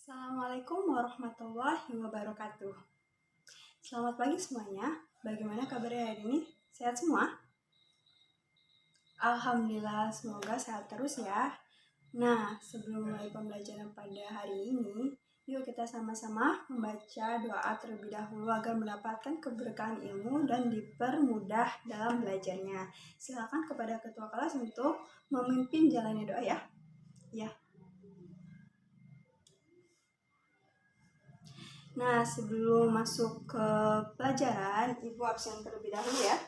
Assalamualaikum warahmatullahi wabarakatuh. Selamat pagi semuanya. Bagaimana kabarnya hari ini? Sehat semua? Alhamdulillah, semoga sehat terus ya. Nah, sebelum mulai pembelajaran pada hari ini, yuk kita sama-sama membaca doa terlebih dahulu agar mendapatkan keberkahan ilmu dan dipermudah dalam belajarnya. Silakan kepada ketua kelas untuk memimpin jalannya doa ya. Ya. Nah, sebelum masuk ke pelajaran, Ibu absen terlebih dahulu ya.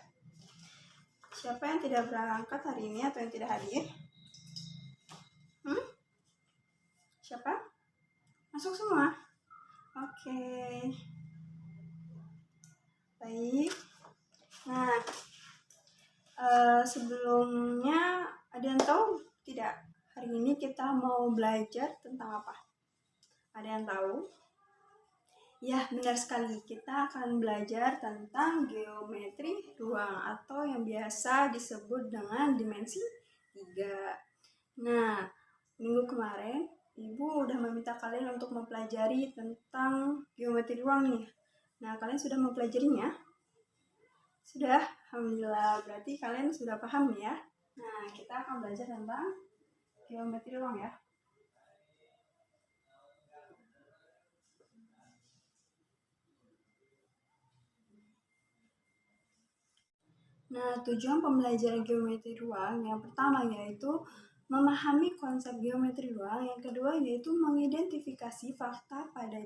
Siapa yang tidak berangkat hari ini atau yang tidak hadir? Siapa? Masuk semua? Oke. Baik. Nah, sebelumnya ada yang tahu tidak? Hari ini kita mau belajar tentang apa? Ada yang tahu? Ya, benar sekali. Kita akan belajar tentang geometri ruang atau yang biasa disebut dengan dimensi 3. Nah, minggu kemarin Ibu udah meminta kalian untuk mempelajari tentang geometri ruang nih. Nah, kalian sudah mempelajarinya? Sudah? Alhamdulillah. Berarti kalian sudah paham nih ya. Nah, kita akan belajar tentang geometri ruang ya. Nah, tujuan pembelajaran geometri ruang yang pertama yaitu memahami konsep geometri ruang, yang kedua yaitu mengidentifikasi fakta pada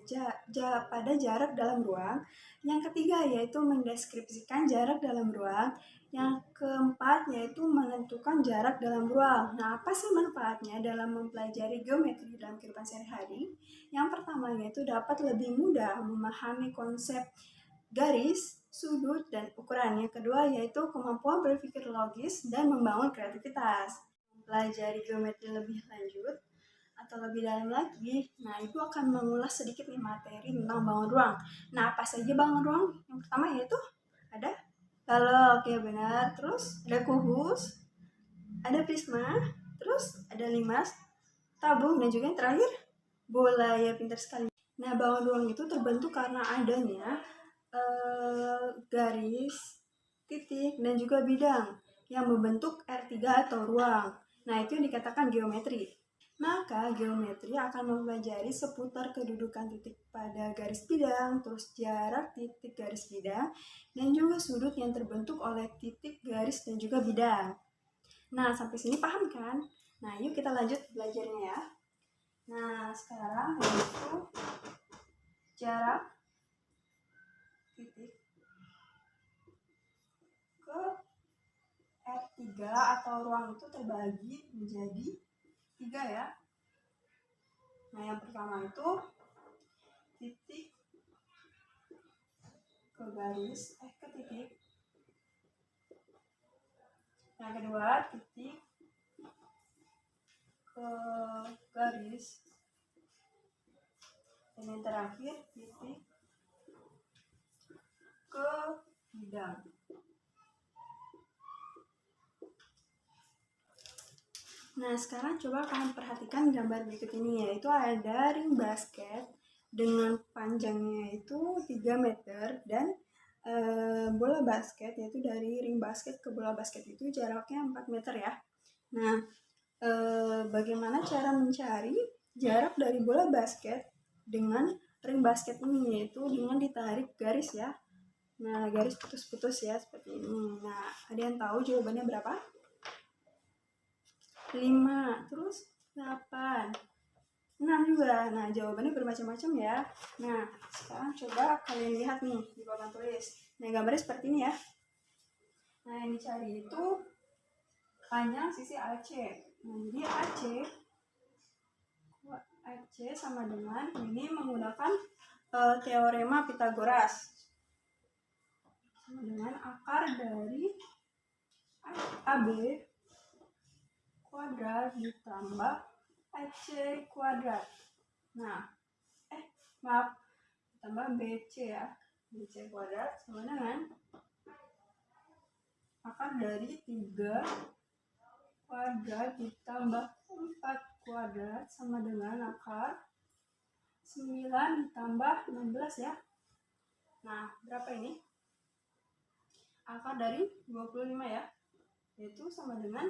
jarak dalam ruang, yang ketiga yaitu mendeskripsikan jarak dalam ruang, yang keempat yaitu menentukan jarak dalam ruang. Nah, apa sih manfaatnya dalam mempelajari geometri dalam kehidupan sehari-hari? Yang pertama yaitu dapat lebih mudah memahami konsep garis, sudut, dan ukuran. Yang kedua yaitu kemampuan berpikir logis dan membangun kreativitas. Mempelajari geometri lebih lanjut atau lebih dalam lagi, nah Ibu akan mengulas sedikit nih materi tentang bangun ruang. Nah, apa saja bangun ruang? Yang pertama yaitu ada balok, ya benar. Terus ada kubus, ada prisma, terus ada limas, tabung, dan juga yang terakhir bola. Ya, pintar sekali. Nah, bangun ruang itu terbentuk karena adanya garis, titik, dan juga bidang yang membentuk R3 atau ruang. Nah, itu yang dikatakan geometri. Maka geometri akan mempelajari seputar kedudukan titik pada garis bidang, terus jarak titik garis bidang, dan juga sudut yang terbentuk oleh titik garis dan juga bidang. Nah, sampai sini paham kan? Nah, yuk kita lanjut belajarnya ya. Nah, sekarang yaitu jarak titik ke R3 atau ruang itu terbagi menjadi 3 ya. Nah, yang pertama itu titik ke garis, ke titik. Yang kedua titik ke garis. Dan yang terakhir titik ke bidang. Nah, sekarang coba kalian perhatikan gambar berikut ini, yaitu ada ring basket dengan panjangnya itu 3 meter dan bola basket, yaitu dari ring basket ke bola basket itu jaraknya 4 meter ya. Nah, bagaimana cara mencari jarak dari bola basket dengan ring basket ini, yaitu dengan ditarik garis ya. Nah, garis putus-putus ya, seperti ini. Nah, ada yang tahu jawabannya berapa? 5, terus 8, 6 juga. Nah, jawabannya bermacam-macam ya. Nah, sekarang coba kalian lihat nih di papan tulis. Nah, gambarnya seperti ini ya. Nah, yang dicari itu panjang sisi AC. Nah, jadi AC sama dengan ini menggunakan teorema Pythagoras. Sama dengan akar dari AB kuadrat ditambah AC kuadrat. Nah, tambah BC ya. BC kuadrat sama dengan akar dari 3 kuadrat ditambah 4 kuadrat sama dengan akar 9 ditambah 16 ya. Nah, berapa ini? Akar dari 25 ya. Yaitu sama dengan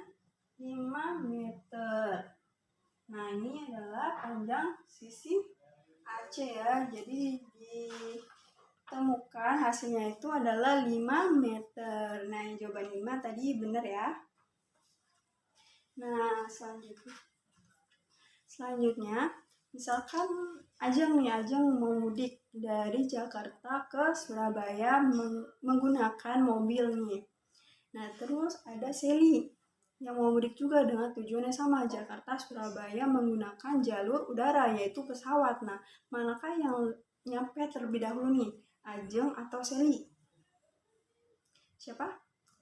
5 meter. Nah, ini adalah panjang sisi AC ya. Jadi ditemukan hasilnya itu adalah 5 meter. Nah, jawaban 5 tadi benar ya. Nah, selanjutnya misalkan Ajeng mau mudik dari Jakarta ke Surabaya menggunakan mobil nih. Nah, terus ada Sally yang mau mudik juga dengan tujuannya sama, Jakarta Surabaya menggunakan jalur udara yaitu pesawat. Nah, manakah yang nyampe terlebih dahulu nih, Ajeng atau Sally? Siapa?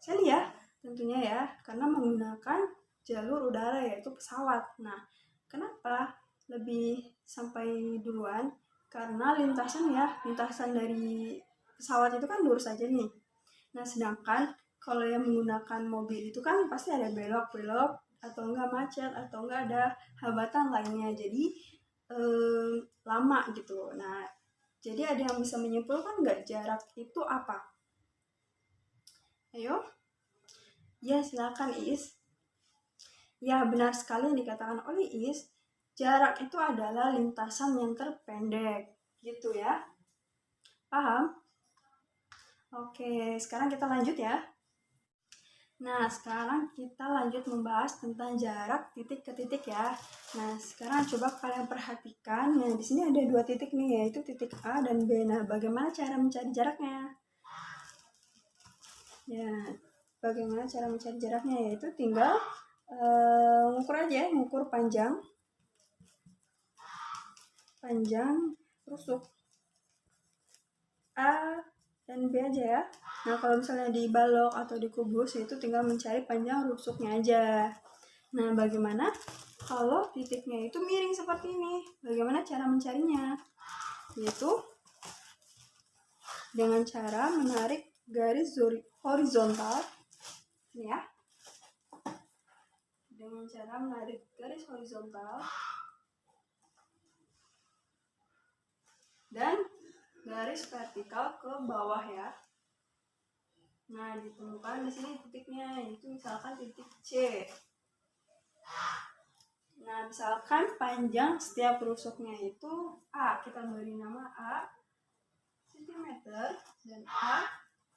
Sally ya, tentunya ya, karena menggunakan jalur udara yaitu pesawat. Nah, kenapa lebih sampai duluan? Karena lintasan dari pesawat itu kan lurus aja nih. Nah, sedangkan kalau yang menggunakan mobil itu kan pasti ada belok-belok atau enggak macet atau enggak ada hambatan lainnya. Jadi lama gitu. Nah, jadi ada yang bisa menyimpulkan nggak jarak itu apa? Ayo. Ya, silakan Is. Ya, benar sekali yang dikatakan oleh Is. Jarak itu adalah lintasan yang terpendek. Gitu ya. Paham? Oke, sekarang kita lanjut ya. Nah, sekarang kita lanjut membahas tentang jarak titik ke titik ya. Nah, sekarang coba kalian perhatikan. Nah, di sini ada 2 titik nih, yaitu titik A dan B. Nah, bagaimana cara mencari jaraknya? Ya, bagaimana cara mencari jaraknya? Yaitu tinggal ngukur aja, ngukur panjang rusuk A dan B aja ya. Nah, kalau misalnya di balok atau dikubus itu tinggal mencari panjang rusuknya aja. Nah, bagaimana kalau titiknya itu miring seperti ini? Bagaimana cara mencarinya? Yaitu dengan cara menarik garis horizontal. Ini ya. Dengan cara menarik garis horizontal dan garis vertikal ke bawah ya. Nah, ditemukan di sini titiknya, yaitu misalkan titik C. Nah, misalkan panjang setiap rusuknya itu A, kita beri nama A cm dan A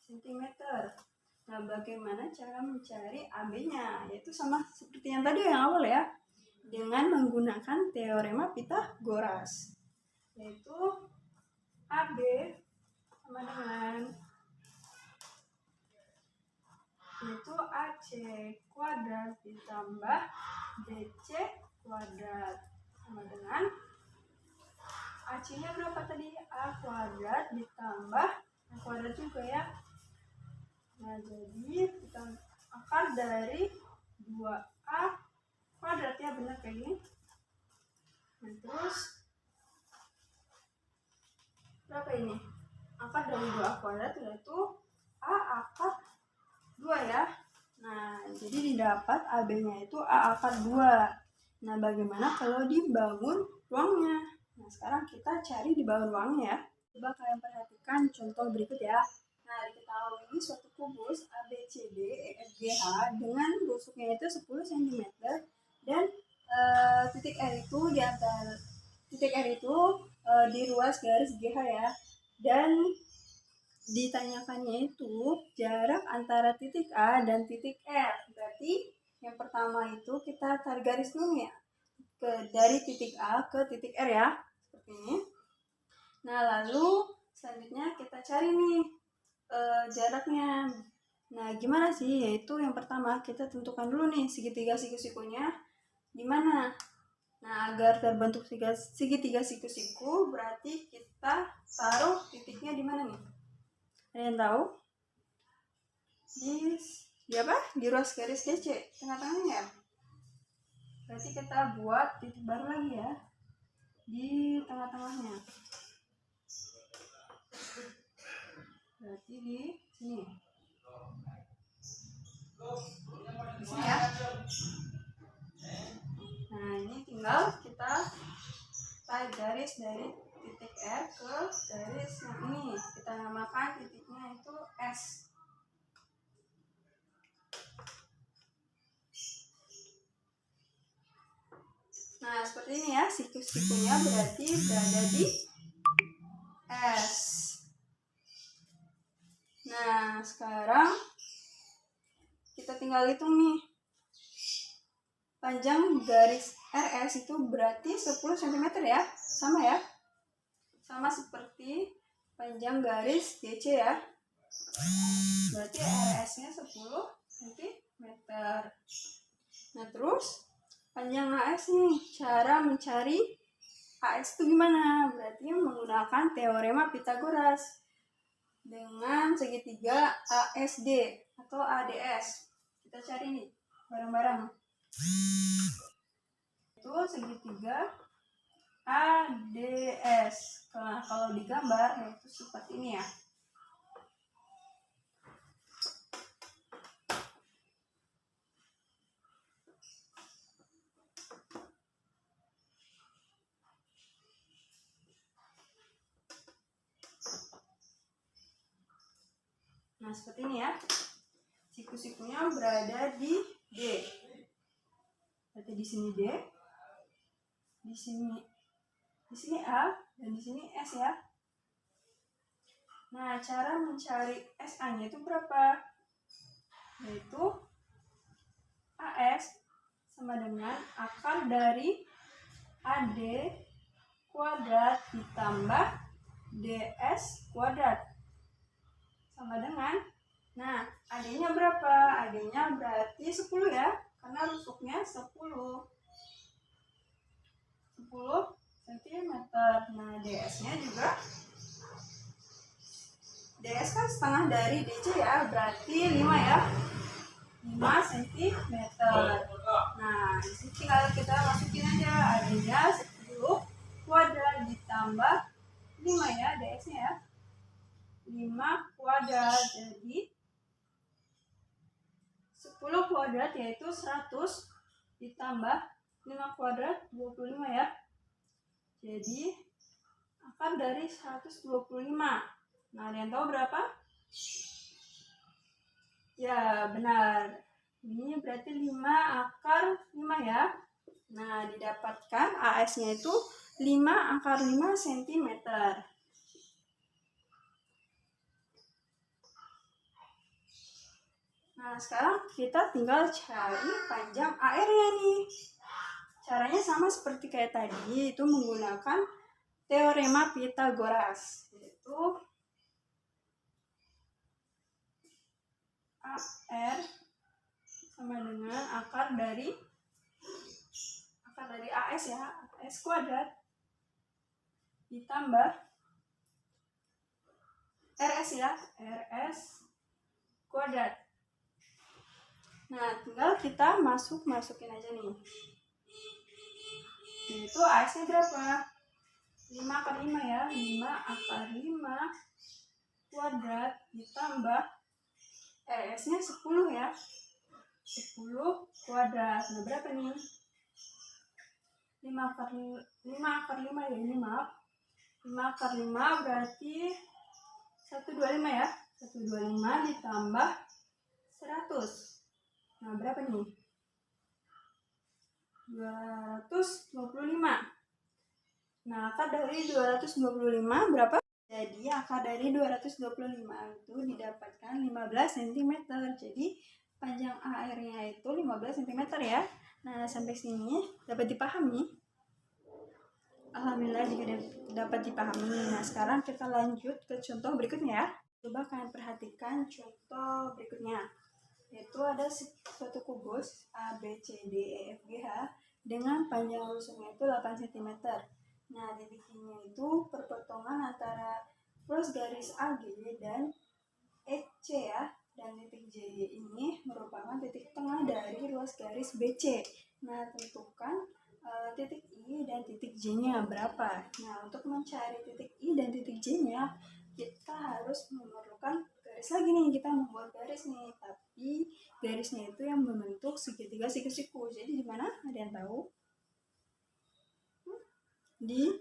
cm. Nah, bagaimana cara mencari AB-nya? Yaitu sama seperti yang tadi yang awal ya, dengan menggunakan teorema Pythagoras, yaitu AB sama dengan yaitu AC kuadrat ditambah BC kuadrat sama dengan AC-nya berapa tadi? A kuadrat ditambah A kuadrat juga ya. Nah, jadi kita akar dari 2A kuadrat ya, benar kayak gini. Nah, terus berapa ini? Akar dari 2A kuadrat yaitu A akar 2 ya. Nah, jadi didapat AB-nya itu A akar 2. Nah, bagaimana kalau dibangun ruangnya? Nah, sekarang kita cari dibangun ruangnya ya. Coba kalian perhatikan contoh berikut ya. Nah, diketahui suatu kubus ABCD EFGH dengan rusuknya itu 10 cm dan titik R itu di antara titik R itu di ruas garis GH ya. Dan ditanyakannya itu jarak antara titik A dan titik R. Berarti yang pertama itu kita tarik garis dulu ya, dari titik A ke titik R ya, seperti ini. Nah, lalu selanjutnya kita cari nih jaraknya. Nah, gimana sih? Yaitu yang pertama kita tentukan dulu nih segitiga siku-sikunya di mana. Nah, agar terbentuk segitiga siku-siku berarti kita taruh titiknya di mana nih? Ada yang tahu? Di apa? Di ruas garis DC, tengah-tengahnya ya. Berarti kita buat titik baru lagi ya, di tengah-tengahnya. Berarti di sini. Di sini ya. Nah, ini tinggal kita tarik garis dari R ke garis yang ini. Kita namakan titiknya itu S. Nah, seperti ini ya, siku-sikunya berarti berada di S. Nah, sekarang kita tinggal hitung nih. Panjang garis RS itu berarti 10 cm ya. Sama ya. Sama seperti panjang garis DC ya. Berarti RS-nya 10 cm. Nah, terus panjang AS nih. Cara mencari AS itu gimana? Berarti menggunakan teorema Pythagoras dengan segitiga ASD atau ADS. Kita cari nih bareng-bareng. Itu segitiga ADS. Nah, kalau digambar yaitu seperti ini ya. Nah, seperti ini ya. Siku-sikunya berada di D. Berarti di sini D. Di sini A dan di sini S ya. Nah, cara mencari SA-nya itu berapa? Yaitu AS sama dengan akar dari AD kuadrat ditambah DS kuadrat sama dengan, nah, AD-nya berapa? AD-nya berarti 10 ya, karena rusuknya 10 cm. Nah, DS-nya juga, DS kan setengah dari DC ya, berarti 5 ya, 5 cm. Nah, disini tinggal kita masukin aja AD-nya 10 kuadrat ditambah 5 ya, DS-nya ya, 5 kuadrat, jadi 10 kuadrat yaitu 100 ditambah 5 kuadrat 25 ya. Jadi akar dari 125. Nah, ada yang tahu berapa? Ya, benar. Ini berarti 5 akar 5 ya. Nah, didapatkan AS-nya itu 5 akar 5 cm. Nah, sekarang kita tinggal cari panjang AR-nya nih. Caranya sama seperti kayak tadi, itu menggunakan teorema Pythagoras, yaitu AR sama dengan akar dari AS ya, AS kuadrat ditambah RS ya, RS kuadrat. Nah, tinggal kita masukin aja nih. Yaitu AS-nya berapa? 5 akar 5 ya, 5 akar 5 kuadrat ditambah RS-nya 10 ya, 10 kuadrat. Nah, berapa nih? 5 akar 5 ya, ini maaf. 5 akar 5 berarti 125 ya, 125 ditambah 100. Nah, berapa nih? 225. Nah, akar dari 225 berapa? Jadi akar dari 225 itu didapatkan 15 cm. Jadi panjang AR-nya itu 15 cm ya. Nah, sampai sini dapat dipahami? Alhamdulillah jika dapat dipahami. Nah, sekarang kita lanjut ke contoh berikutnya ya. Coba kalian perhatikan contoh berikutnya. Yaitu ada suatu kubus A, B, C, D, E, F, G, H dengan panjang rusuknya itu 8 cm. Nah, titik-titiknya itu perpotongan antara ruas garis AG dan EC ya. Dan titik J ini merupakan titik tengah dari ruas garis BC. Nah, tentukan titik I dan titik J-nya berapa. Nah, untuk mencari titik I dan titik J-nya, kita harus memerlukan garis lagi nih. Kita membuat garis nih, tapi garisnya itu yang membentuk segitiga siku-siku. Jadi di mana? Ada yang tahu? Di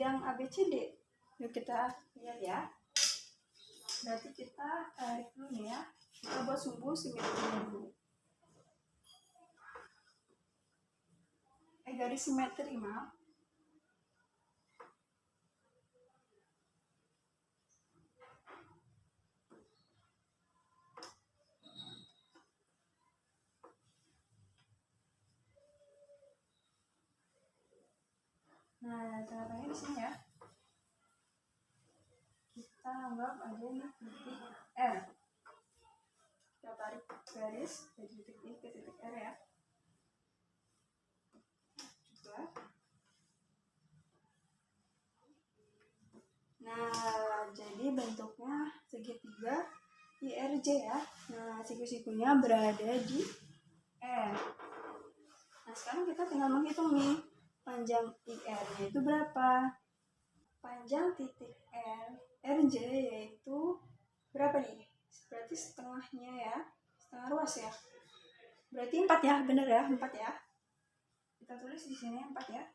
bidang ABCD. Yuk kita lihat ya. Berarti kita tarik dulu nih ya. Kita buat sumbu simetrinya dulu. Garis simetri, maaf. Nah, tengah-tengahnya di sini ya. Kita anggap ada nih titik R. Kita tarik garis dari titik I ke titik R ya. Juga. Nah, jadi bentuknya segitiga IRJ ya. Nah, siku-sikunya berada di R. Nah, sekarang kita tinggal menghitung nih. Panjang IR-nya itu berapa? Panjang titik RJ yaitu berapa nih? Berarti setengahnya ya. Setengah ruas ya. Berarti 4 ya, bener ya, 4 ya. Kita tulis di sini 4 ya.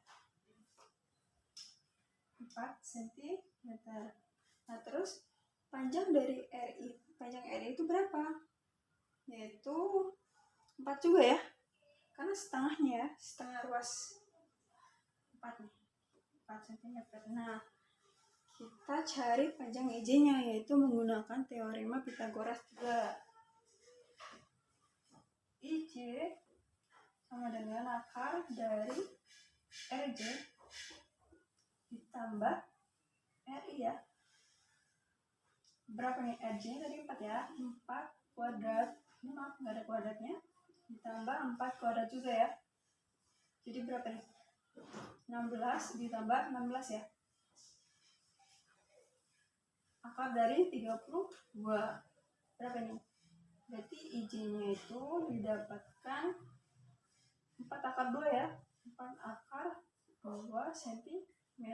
4 cm. Nah, terus panjang dari panjang RI itu berapa? Yaitu 4 juga ya. Karena setengahnya ya, setengah ruas 4 nih. 4 cm. Nah, kita cari panjang IJ-nya yaitu menggunakan teorema Pythagoras juga. IJ sama dengan akar dari RJ ditambah RI ya. Berapa nih? RJ tadi 4 ya. 4 kuadrat. Ini maaf nggak ada kuadratnya. Ditambah 4 kuadrat juga ya. Jadi berapa nih? 16 ditambah 16 ya. Akar dari 32. Berapa nih? Berarti IJ-nya itu didapatkan 4 akar 2 ya. 4 akar 2 cm.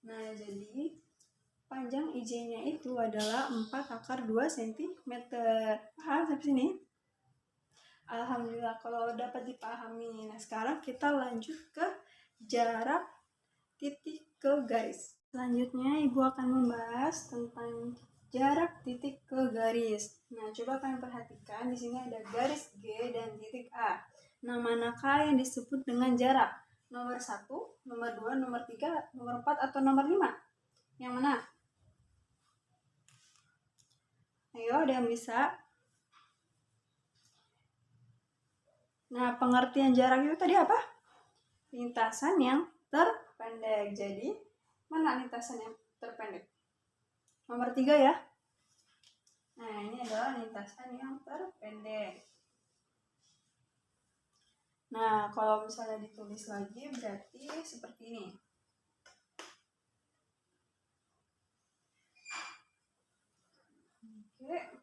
Nah, jadi panjang IJ-nya itu adalah 4 akar 2 cm. Paham sampai sini? Alhamdulillah kalau dapat dipahami. Nah, sekarang kita lanjut ke jarak titik ke garis. Selanjutnya Ibu akan membahas tentang jarak titik ke garis. Nah, coba kalian perhatikan di sini ada garis G dan titik A. Nah, manakah yang disebut dengan jarak? Nomor 1, nomor 2, nomor 3, nomor 4, atau nomor 5? Yang mana? Ayo, ada yang bisa? Nah, pengertian jarak itu tadi apa? Lintasan yang terpendek. Jadi, mana lintasan yang terpendek? Nomor 3 ya. Nah, ini adalah lintasan yang terpendek. Nah, kalau misalnya ditulis lagi berarti seperti ini. Oke.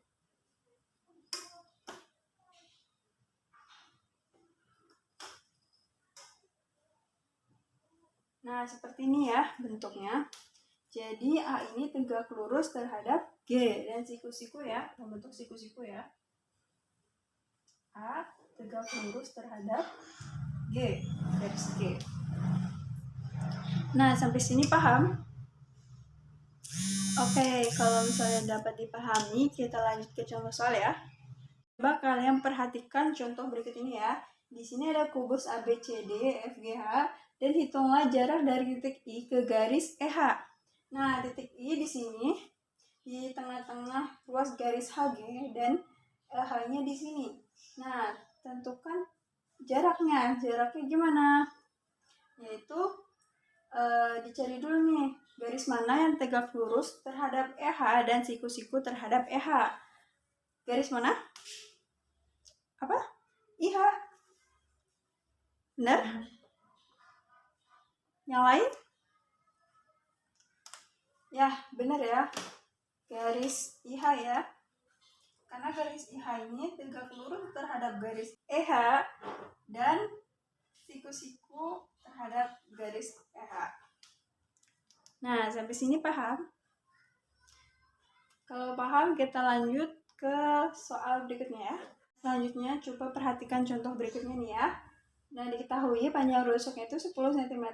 Nah, seperti ini ya bentuknya. Jadi A ini tegak lurus terhadap G dan siku-siku ya, membentuk siku-siku ya. A tegak lurus terhadap G, garis G. Nah, sampai sini paham? Oke, kalau misalnya dapat dipahami, kita lanjut ke contoh soal ya. Coba kalian perhatikan contoh berikut ini ya. Di sini ada kubus ABCD, FGH, dan hitunglah jarak dari titik I ke garis EH. Nah, titik I di sini di tengah-tengah ruas garis HG dan EH-nya di sini. Nah, tentukan jaraknya. Jaraknya gimana? Yaitu dicari dulu nih garis mana yang tegak lurus terhadap EH dan siku-siku terhadap EH. Garis mana? Apa? IH. Benar? Yang lain? Ya, benar ya. Garis IH ya. Karena garis IH ini tegak lurus terhadap garis EH dan siku-siku terhadap garis EH. Nah, sampai sini paham? Kalau paham, kita lanjut ke soal berikutnya ya. Selanjutnya, coba perhatikan contoh berikutnya nih ya. Nah, diketahui panjang rusuknya itu 10 cm.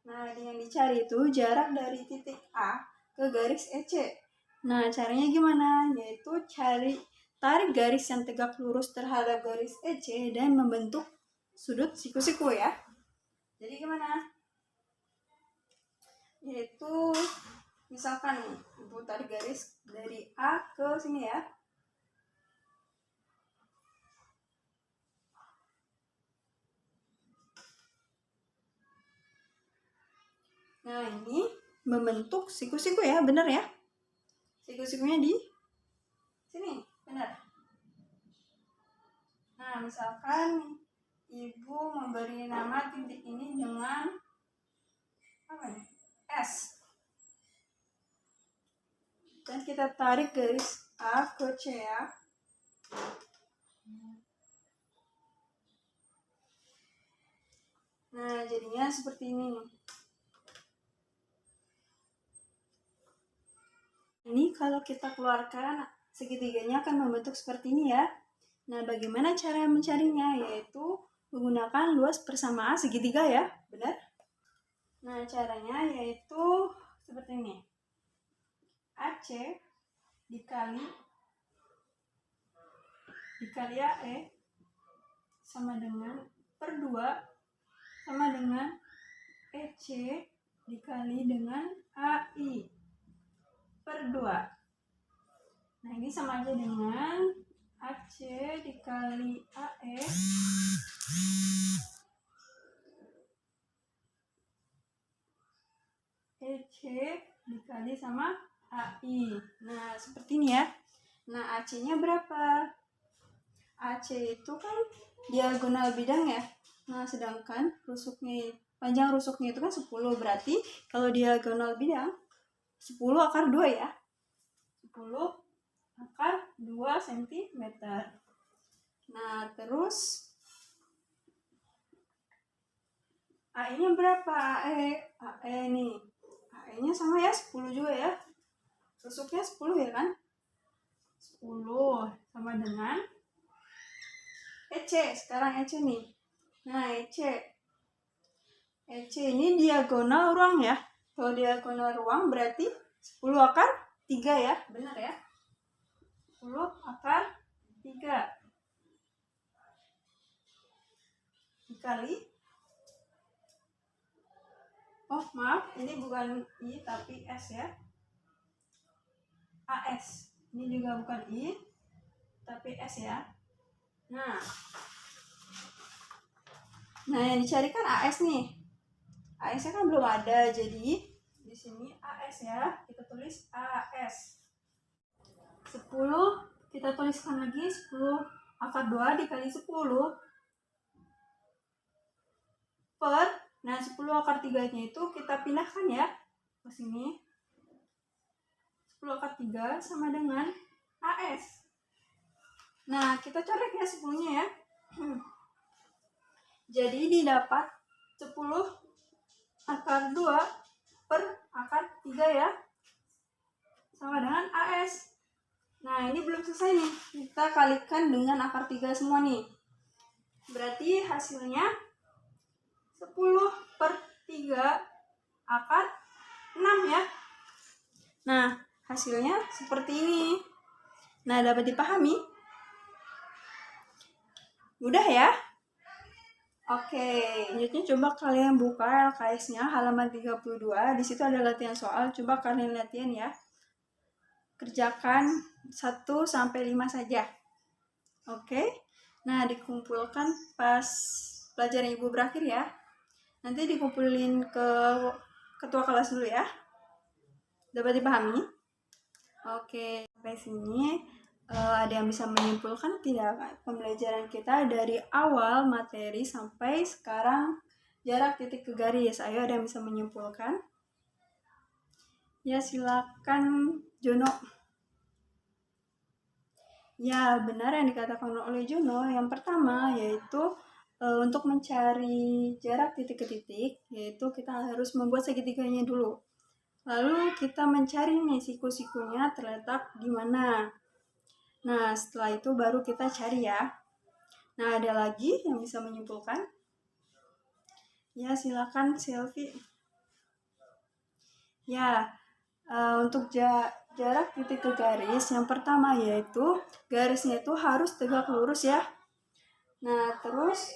Nah, yang dicari itu jarak dari titik A ke garis EC. Nah, caranya gimana? Yaitu tarik garis yang tegak lurus terhadap garis EC dan membentuk sudut siku-siku ya. Jadi gimana? Yaitu misalkan Ibu tarik garis dari A ke sini ya. Nah, ini membentuk siku-siku ya, benar ya? Siku-sikunya di sini, benar. Nah, misalkan Ibu memberi nama titik ini dengan apa nih? S. Dan kita tarik garis A ke C ya. Nah, jadinya seperti ini. Ini kalau kita keluarkan segitiganya akan membentuk seperti ini ya. Nah, bagaimana cara mencarinya? Yaitu menggunakan luas persamaan segitiga ya, benar? Nah, caranya yaitu seperti ini. AC dikali AE sama dengan per 2 sama dengan EC dikali dengan AI per 2. Nah, ini sama aja dengan AC dikali AE EC dikali sama AI. Nah, seperti ini ya. Nah, AC-nya berapa? AC itu kan diagonal bidang ya. Nah, sedangkan panjang rusuknya itu kan 10. Berarti kalau diagonal bidang 10 akar 2 ya. 10 akar 2 cm. Nah, terus AE-nya berapa? AE nih. AE-nya sama ya, 10 juga ya. Rusuknya 10 ya kan? 10 sama dengan EC. Sekarang EC nih. Nah, EC ini diagonal ruang ya. Kalau diagonal ruang berarti 10 akar 3 ya. Benar ya? 10 akar 3 dikali, oh maaf, ini bukan I tapi S ya. AS. Ini juga bukan I tapi S ya. Nah, yang dicari kan AS nih. AS-nya kan belum ada, jadi di sini AS ya. Kita tulis AS. 10 kita tuliskan lagi 10 akar 2 dikali 10 per, nah 10 akar 3-nya itu kita pindahkan ya ke sini. 10 akar 3 sama dengan AS. Nah, kita coret ya 10-nya ya. Jadi didapat 10 akar 2 per akar 3 ya. Sama dengan AS. Nah, ini belum selesai nih. Kita kalikan dengan akar 3 semua nih. Berarti hasilnya 10 per 3 akar 6 ya. Nah, hasilnya seperti ini. Nah, dapat dipahami? Mudah ya? Oke, selanjutnya coba kalian buka LKS-nya halaman 32. Di situ ada latihan soal. Coba kalian latihan ya. Kerjakan 1 sampai 5 saja. Oke. Nah, dikumpulkan pas pelajaran Ibu berakhir ya. Nanti dikumpulin ke ketua kelas dulu ya. Dapat dipahami? Oke, sampai sini ada yang bisa menyimpulkan tidak pembelajaran kita dari awal materi sampai sekarang jarak titik ke garis? Ayo, ada yang bisa menyimpulkan? Ya, silakan Jono. Ya, benar yang dikatakan oleh Jono. Yang pertama yaitu untuk mencari jarak titik ke titik, yaitu kita harus membuat segitiganya dulu. Lalu kita mencari nih siku-sikunya terletak di mana. Nah, setelah itu baru kita cari ya. Nah, ada lagi yang bisa menyimpulkan? Ya, silakan Selvi. Ya, untuk jarak titik ke garis, yang pertama yaitu garisnya itu harus tegak lurus ya. Nah, terus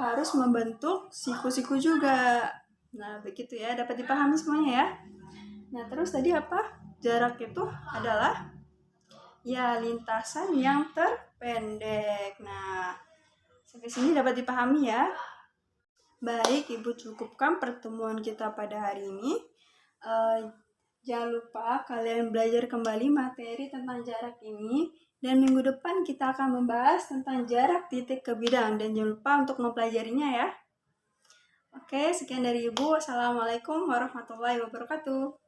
harus membentuk siku-siku juga. Nah, begitu ya, dapat dipahami semuanya ya. Nah, terus tadi apa? Jarak itu adalah ya lintasan yang terpendek. Nah, sampai sini dapat dipahami ya. Baik, Ibu cukupkan pertemuan kita pada hari ini. Jangan lupa kalian belajar kembali materi tentang jarak ini. Dan minggu depan kita akan membahas tentang jarak titik ke bidang. Dan jangan lupa untuk mempelajarinya ya. Oke, sekian dari Ibu. Wassalamualaikum warahmatullahi wabarakatuh.